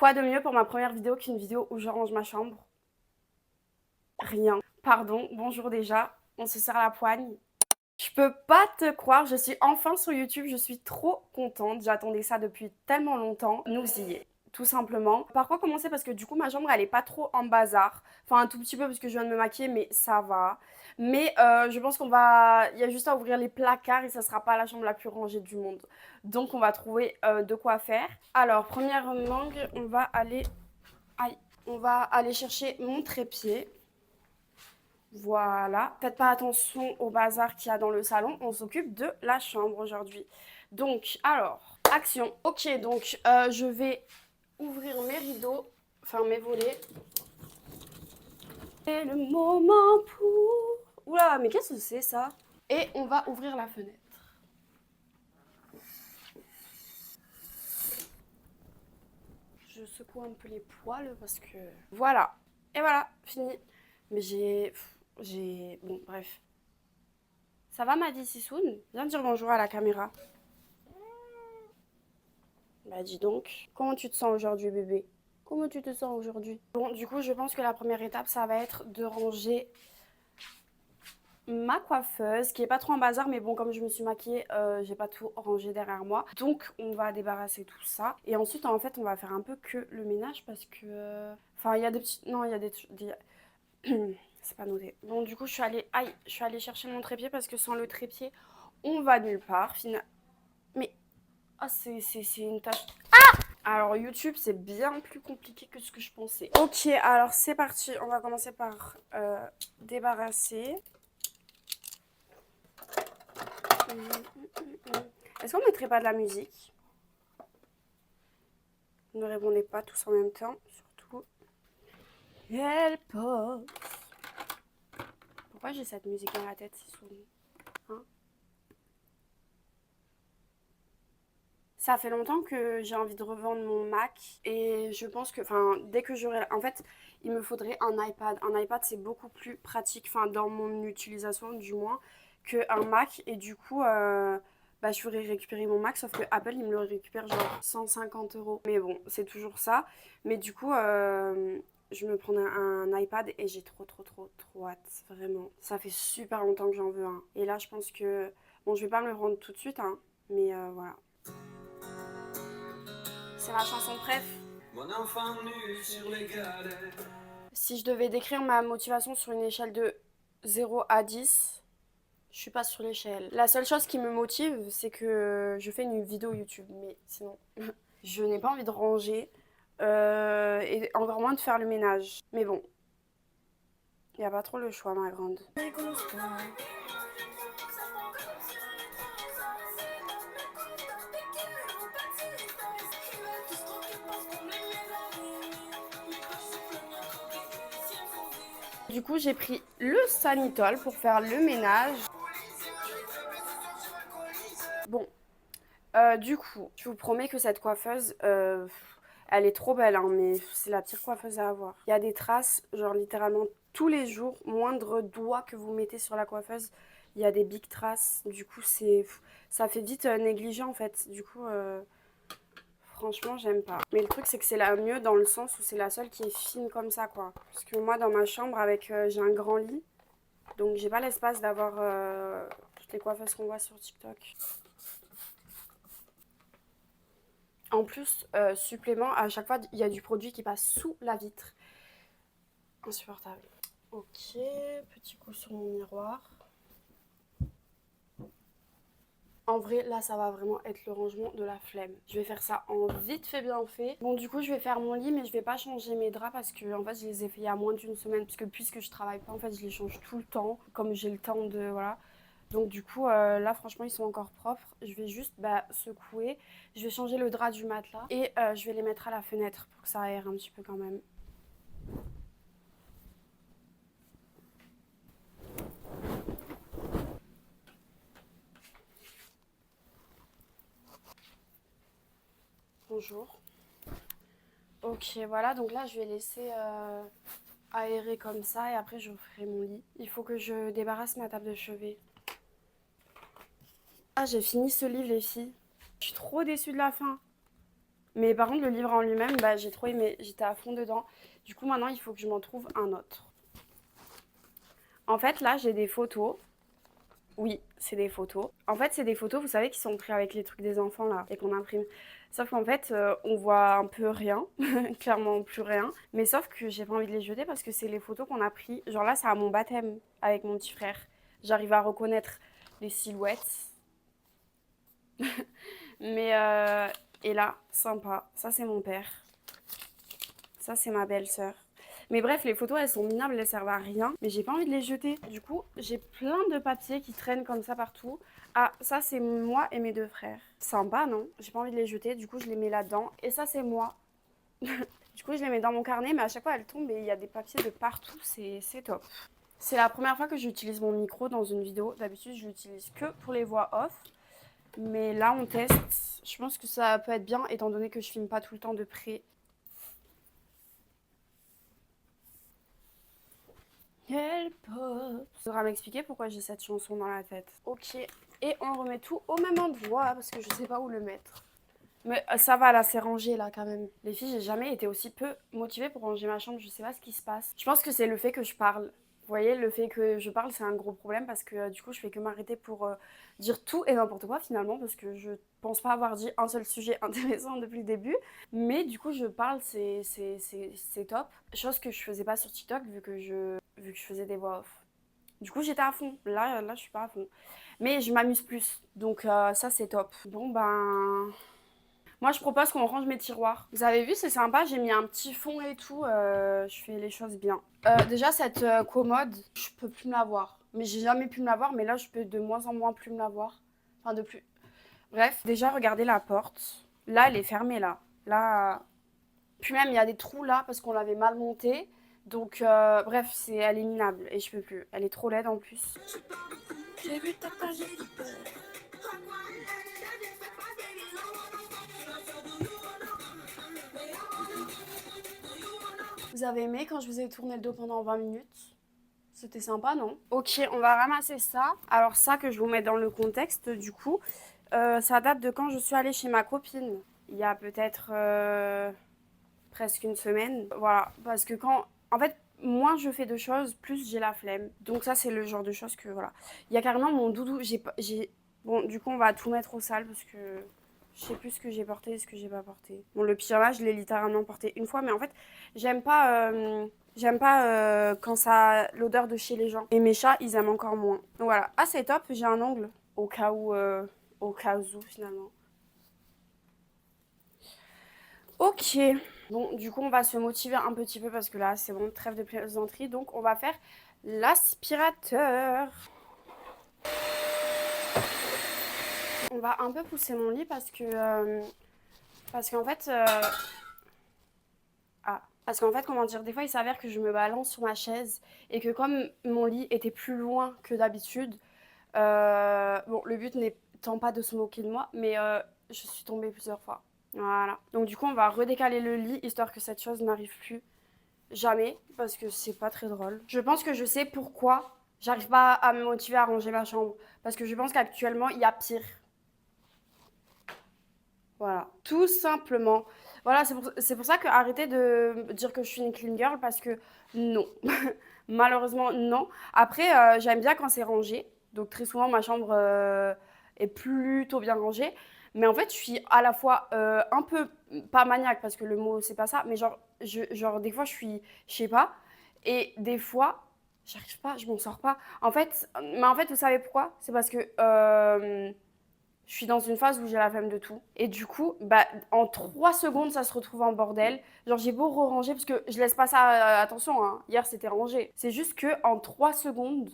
Quoi de mieux pour ma première vidéo qu'une vidéo où je range ma chambre? Rien. Pardon, bonjour déjà. On se serre la poigne. Je peux pas te croire, je suis enfin sur YouTube, je suis trop contente. J'attendais ça depuis tellement longtemps. Nous y est, tout simplement. Par quoi commencer? Parce que du coup, ma chambre, elle est pas trop en bazar. Enfin, un tout petit peu parce que je viens de me maquiller, mais ça va. Mais je pense qu'on va... Il y a juste à ouvrir les placards et ça sera pas la chambre la plus rangée du monde. Donc, on va trouver de quoi faire. Alors, premièrement, on va aller... Aïe. On va aller chercher mon trépied. Voilà. Faites pas attention au bazar qu'il y a dans le salon. On s'occupe de la chambre aujourd'hui. Donc, alors, action. Ok, donc je vais ouvrir mes rideaux, enfin mes volets. C'est le moment pour... Oula, mais qu'est-ce que c'est ça? Et on va ouvrir la fenêtre. Je secoue un peu les poils parce que... Voilà. Et voilà, fini. Mais j'ai... Bon, bref. Ça va, Maddy Sissoun? Viens dire bonjour à la caméra. Bah dis donc, comment tu te sens aujourd'hui, bébé? Comment tu te sens aujourd'hui? Bon, du coup, je pense que la première étape, ça va être de ranger ma coiffeuse, qui est pas trop en bazar, mais bon, comme je me suis maquillée, j'ai pas tout rangé derrière moi. Donc, on va débarrasser tout ça. Et ensuite, en fait, on va faire un peu que le ménage parce que... Enfin, il y a des petits... Non, il y a des... C'est pas noté. Bon, du coup, je suis allée... Aïe, je suis allée chercher mon trépied parce que sans le trépied, on va nulle part. Mais... Ah, c'est une tâche... Alors YouTube, c'est bien plus compliqué que ce que je pensais. Ok, alors c'est parti. On va commencer par débarrasser. Est-ce qu'on mettrait pas de la musique? Ne répondez pas tous en même temps, surtout. Elle pop. Pourquoi j'ai cette musique dans la tête si souvent, hein? Ça fait longtemps que j'ai envie de revendre mon Mac et je pense que, enfin, dès que j'aurai... En fait, il me faudrait un iPad. Un iPad, c'est beaucoup plus pratique, enfin, dans mon utilisation du moins, qu'un Mac. Et du coup, bah, je ferais récupérer mon Mac, sauf que Apple, il me le récupère genre 150 euros. Mais bon, c'est toujours ça. Mais du coup, je me prends un iPad et j'ai trop hâte, vraiment. Ça fait super longtemps que j'en veux un. Et là, je pense que... Bon, je vais pas me le rendre tout de suite, hein, mais voilà. C'est ma chanson préf. Mon enfant nu sur les galets. Si je devais décrire ma motivation sur une échelle de 0 à 10, je suis pas sur l'échelle. La seule chose qui me motive, c'est que je fais une vidéo YouTube. Mais sinon, je n'ai pas envie de ranger. Et encore moins de faire le ménage. Mais bon, il n'y a pas trop le choix, ma grande. Du coup, j'ai pris le Sanitol pour faire le ménage. Bon, du coup, je vous promets que cette coiffeuse, elle est trop belle, hein, mais c'est la pire coiffeuse à avoir. Il y a des traces, genre littéralement tous les jours, moindre doigt que vous mettez sur la coiffeuse, il y a des big traces. Du coup, ça fait vite négligé en fait. Du coup, franchement, j'aime pas. Mais le truc, c'est que c'est la mieux dans le sens où c'est la seule qui est fine comme ça, quoi. Parce que moi, dans ma chambre, j'ai un grand lit, donc j'ai pas l'espace d'avoir toutes les coiffeuses qu'on voit sur TikTok. En plus, supplément, à chaque fois, il y a du produit qui passe sous la vitre. Insupportable. Ok, petit coup sur mon miroir. En vrai, là, ça va vraiment être le rangement de la flemme. Je vais faire ça en vite fait, bien fait. Bon, du coup, je vais faire mon lit, mais je vais pas changer mes draps parce que, en fait, je les ai fait il y a moins d'une semaine. Puisque je travaille pas, en fait, je les change tout le temps. Comme j'ai le temps de... Voilà. Donc, du coup, là, franchement, ils sont encore propres. Je vais juste secouer. Je vais changer le drap du matelas. Et je vais les mettre à la fenêtre pour que ça aère un petit peu quand même. Bonjour. Ok, voilà, donc là je vais laisser aérer comme ça et après je ferai mon lit. Il faut que je débarrasse ma table de chevet. Ah, j'ai fini ce livre, les filles. Je suis trop déçue de la fin. Mais par contre, le livre en lui-même, bah, j'ai trop aimé. J'étais à fond dedans. Du coup, maintenant, il faut que je m'en trouve un autre. En fait, là, j'ai des photos. Oui, c'est des photos. En fait, c'est des photos, vous savez, qui sont prises avec les trucs des enfants, là, et qu'on imprime. Sauf qu'en fait, on voit un peu rien. Clairement plus rien. Mais sauf que j'ai pas envie de les jeter parce que c'est les photos qu'on a prises. Genre là, c'est à mon baptême avec mon petit frère. J'arrive à reconnaître les silhouettes. Mais, et là, sympa. Ça, c'est mon père. Ça, c'est ma belle-sœur. Mais bref, les photos, elles sont minables, elles servent à rien. Mais j'ai pas envie de les jeter. Du coup, j'ai plein de papiers qui traînent comme ça partout. Ah, ça, c'est moi et mes deux frères. Sympa, non? J'ai pas envie de les jeter. Du coup, je les mets là-dedans. Et ça, c'est moi. Du coup, je les mets dans mon carnet, mais à chaque fois, elles tombent et il y a des papiers de partout. C'est top. C'est la première fois que j'utilise mon micro dans une vidéo. D'habitude, je l'utilise que pour les voix off. Mais là, on teste. Je pense que ça peut être bien, étant donné que je filme pas tout le temps de près. Elle pop. Faudra m'expliquer pourquoi j'ai cette chanson dans la tête. Ok. Et on remet tout au même endroit parce que je sais pas où le mettre. Mais ça va, là, c'est rangé, là, quand même. Les filles, j'ai jamais été aussi peu motivée pour ranger ma chambre. Je sais pas ce qui se passe. Je pense que c'est le fait que je parle. Vous voyez, le fait que je parle, c'est un gros problème parce que du coup, je fais que m'arrêter pour dire tout et n'importe quoi finalement parce que je pense pas avoir dit un seul sujet intéressant depuis le début. Mais du coup, je parle, c'est top. Chose que je faisais pas sur TikTok vu que je faisais des voix off. Du coup, j'étais à fond. Là, je suis pas à fond. Mais je m'amuse plus. Donc, ça, c'est top. Bon, ben. Moi, je propose qu'on range mes tiroirs. Vous avez vu, c'est sympa. J'ai mis un petit fond et tout. Je fais les choses bien. Déjà, cette commode, je peux plus me la voir. Mais j'ai jamais pu me la voir. Mais là, je peux de moins en moins plus me la voir. Enfin, de plus. Bref, déjà, regardez la porte. Là, elle est fermée, là. Là. Puis même, il y a des trous là parce qu'on l'avait mal montée. Donc, bref, elle est minable et je peux plus. Elle est trop laide en plus. J'ai vu ta page. Vous avez aimé quand je vous ai tourné le dos pendant 20 minutes? C'était sympa, non? Ok, on va ramasser ça. Alors ça que je vous mets dans le contexte, du coup, ça date de quand je suis allée chez ma copine. Il y a peut-être presque une semaine. Voilà, parce que quand... En fait, moins je fais de choses, plus j'ai la flemme. Donc ça, c'est le genre de choses que... Voilà. Il y a carrément mon doudou. Bon, du coup, on va tout mettre au sale parce que... Je sais plus ce que j'ai porté et ce que j'ai pas porté. Bon, le pyjama, je l'ai littéralement porté une fois, mais en fait, j'aime pas quand ça a l'odeur de chez les gens. Et mes chats, ils aiment encore moins. Donc voilà. Ah, c'est top, j'ai un ongle. Au cas où, finalement. Ok. Bon, du coup, on va se motiver un petit peu parce que là, c'est bon, trêve de plaisanterie. Donc, on va faire l'aspirateur. On va un peu pousser mon lit parce qu'en fait, parce qu'en fait, comment dire, des fois, il s'avère que je me balance sur ma chaise et que comme mon lit était plus loin que d'habitude, bon, le but n'étant pas de se moquer de moi, mais je suis tombée plusieurs fois. Voilà. Donc du coup, on va redécaler le lit histoire que cette chose n'arrive plus jamais parce que c'est pas très drôle. Je pense que je sais pourquoi j'arrive pas à me motiver à ranger ma chambre parce que je pense qu'actuellement, il y a pire. Voilà, tout simplement. Voilà, c'est pour ça que arrêtez de dire que je suis une clean girl parce que non. Malheureusement, non. Après, j'aime bien quand c'est rangé. Donc très souvent, ma chambre est plutôt bien rangée. Mais en fait, je suis à la fois un peu, pas maniaque parce que le mot, c'est pas ça, mais genre des fois, je sais pas. Et des fois, j'arrive pas, je m'en sors pas. En fait, vous savez pourquoi? C'est parce que je suis dans une phase où j'ai la flemme de tout. Et du coup, bah, en 3 secondes, ça se retrouve en bordel. Genre, j'ai beau ranger parce que je laisse pas ça. Attention, hein, hier c'était rangé. C'est juste que en 3 secondes,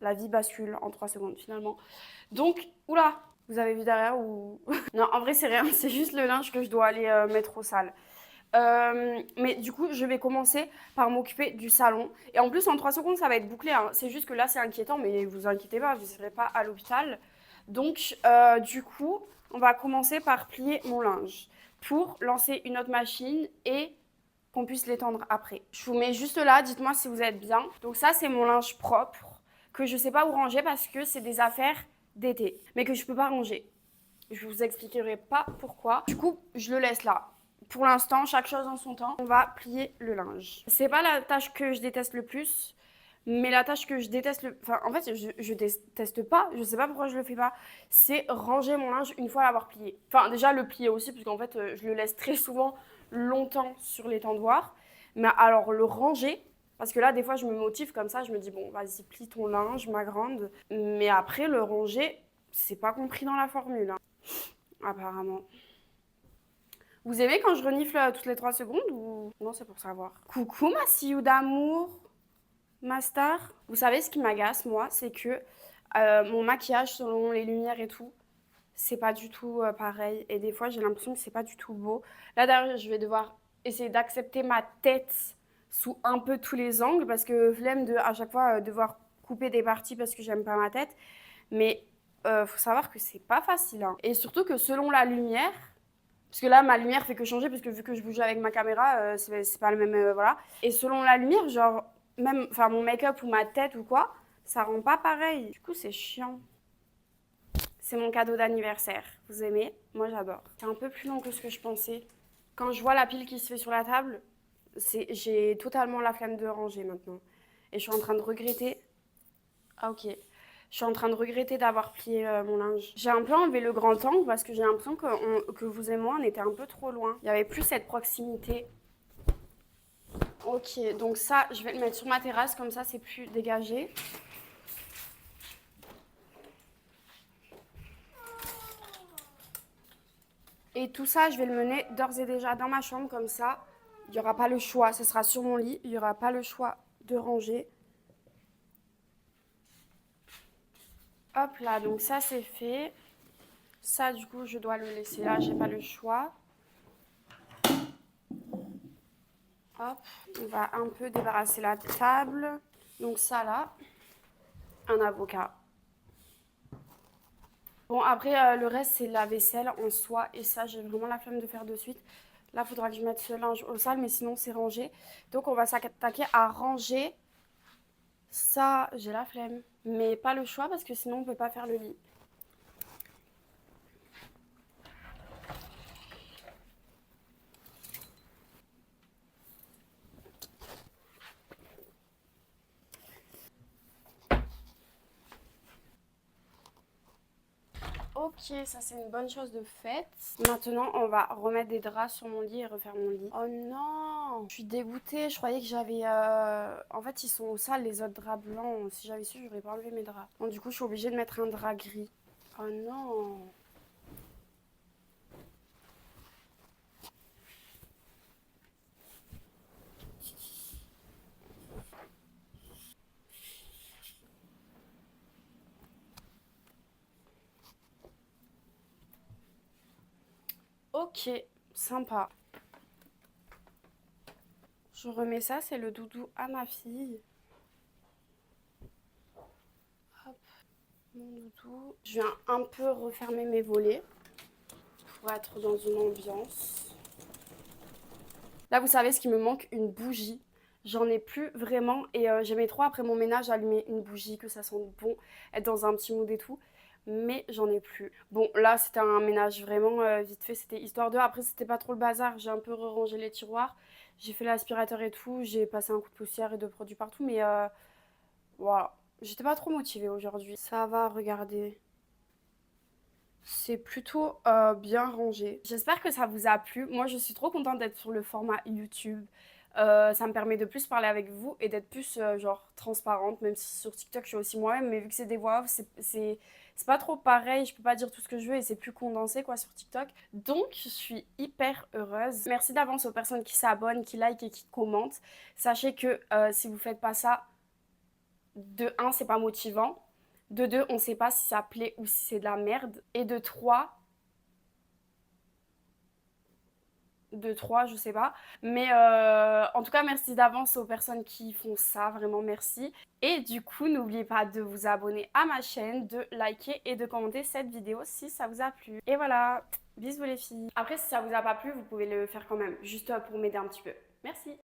la vie bascule en 3 secondes finalement. Donc, oula, vous avez vu derrière ou. Non, en vrai, c'est rien. C'est juste le linge que je dois aller mettre au sale. Mais du coup, je vais commencer par m'occuper du salon. Et en plus, en 3 secondes, ça va être bouclé, hein. C'est juste que là, c'est inquiétant, mais vous inquiétez pas, vous ne serez pas à l'hôpital. Donc, du coup, on va commencer par plier mon linge pour lancer une autre machine et qu'on puisse l'étendre après. Je vous mets juste là, dites-moi si vous êtes bien. Donc ça, c'est mon linge propre que je sais pas où ranger parce que c'est des affaires d'été, mais que je peux pas ranger. Je vous expliquerai pas pourquoi. Du coup, je le laisse là. Pour l'instant, chaque chose en son temps. On va plier le linge. C'est pas la tâche que je déteste le plus, mais la tâche que je déteste le... Enfin, en fait, je déteste pas. Je sais pas pourquoi je le fais pas. C'est ranger mon linge une fois l'avoir plié. Enfin, déjà le plier aussi, parce qu'en fait, je le laisse très souvent longtemps sur l'étendoir. Mais alors, le ranger... Parce que là, des fois, je me motive comme ça. Je me dis, bon, vas-y, plie ton linge, ma grande. Mais après, le ranger, c'est pas compris dans la formule, hein, apparemment. Vous aimez quand je renifle toutes les 3 secondes ou... Non, c'est pour savoir. Coucou, ma Sioux d'amour, ma star. Vous savez, ce qui m'agace, moi, c'est que mon maquillage, selon les lumières et tout, c'est pas du tout pareil. Et des fois, j'ai l'impression que c'est pas du tout beau. Là, d'ailleurs, je vais devoir essayer d'accepter ma tête sous un peu tous les angles parce que flemme de, à chaque fois, devoir couper des parties parce que j'aime pas ma tête. Mais faut savoir que c'est pas facile, hein. Et surtout que selon la lumière, parce que là, ma lumière fait que changer, parce que vu que je bouge avec ma caméra, c'est pas le même, voilà. Et selon la lumière, genre, même, enfin, mon make-up ou ma tête ou quoi, ça rend pas pareil. Du coup, c'est chiant. C'est mon cadeau d'anniversaire. Vous aimez? Moi, j'adore. C'est un peu plus long que ce que je pensais. Quand je vois la pile qui se fait sur la table, j'ai totalement la flemme de ranger maintenant. Et je suis en train de regretter. Ah, ok. Je suis en train de regretter d'avoir plié mon linge. J'ai un peu enlevé le grand angle parce que j'ai l'impression que vous et moi, on était un peu trop loin. Il n'y avait plus cette proximité. Ok, donc ça, je vais le mettre sur ma terrasse, comme ça, c'est plus dégagé. Et tout ça, je vais le mener d'ores et déjà dans ma chambre, comme ça, il n'y aura pas le choix. Ce sera sur mon lit, il n'y aura pas le choix de ranger. Hop là, donc ça, c'est fait. Ça, du coup, je dois le laisser là, j'ai pas le choix. Hop, on va un peu débarrasser la table. Donc ça là, un avocat. Bon, après, le reste, c'est la vaisselle en soi. Et ça, j'ai vraiment la flemme de faire de suite. Là, il faudra que je mette ce linge au sale, mais sinon, c'est rangé. Donc, on va s'attaquer à ranger. Ça, j'ai la flemme. Mais pas le choix, parce que sinon, on peut pas faire le lit. Ok, ça c'est une bonne chose de faite. Maintenant, on va remettre des draps sur mon lit et refaire mon lit. Oh non, je suis dégoûtée. Je croyais que j'avais... En fait, ils sont au sale, les autres draps blancs. Si j'avais su, j'aurais pas enlevé mes draps. Bon, du coup, je suis obligée de mettre un drap gris. Oh non. Ok, sympa. Je remets ça, c'est le doudou à ma fille. Hop, mon doudou. Je viens un peu refermer mes volets pour être dans une ambiance. Là, vous savez ce qui me manque, une bougie. J'en ai plus vraiment et j'aimais trop après mon ménage allumer une bougie, que ça sente bon, être dans un petit mood et tout. Mais j'en ai plus. Bon, là, c'était un ménage vraiment vite fait, c'était histoire de... Après, c'était pas trop le bazar, j'ai un peu rangé les tiroirs, j'ai fait l'aspirateur et tout, j'ai passé un coup de poussière et de produits partout, mais voilà. J'étais pas trop motivée aujourd'hui. Ça va, regardez. C'est plutôt bien rangé. J'espère que ça vous a plu. Moi, je suis trop contente d'être sur le format YouTube. Ça me permet de plus parler avec vous et d'être plus genre transparente, même si sur TikTok je suis aussi moi-même, mais vu que c'est des voix off, c'est pas trop pareil, je peux pas dire tout ce que je veux et c'est plus condensé quoi sur TikTok. Donc je suis hyper heureuse. Merci d'avance aux personnes qui s'abonnent, qui like et qui commentent. Sachez que si vous faites pas ça, de un, c'est pas motivant. De deux, on sait pas si ça plaît ou si c'est de la merde. Et de trois, je sais pas. Mais en tout cas, merci d'avance aux personnes qui font ça, vraiment merci. Et du coup, n'oubliez pas de vous abonner à ma chaîne, de liker et de commenter cette vidéo si ça vous a plu. Et voilà, bisous les filles. Après, si ça vous a pas plu, vous pouvez le faire quand même, juste pour m'aider un petit peu. Merci.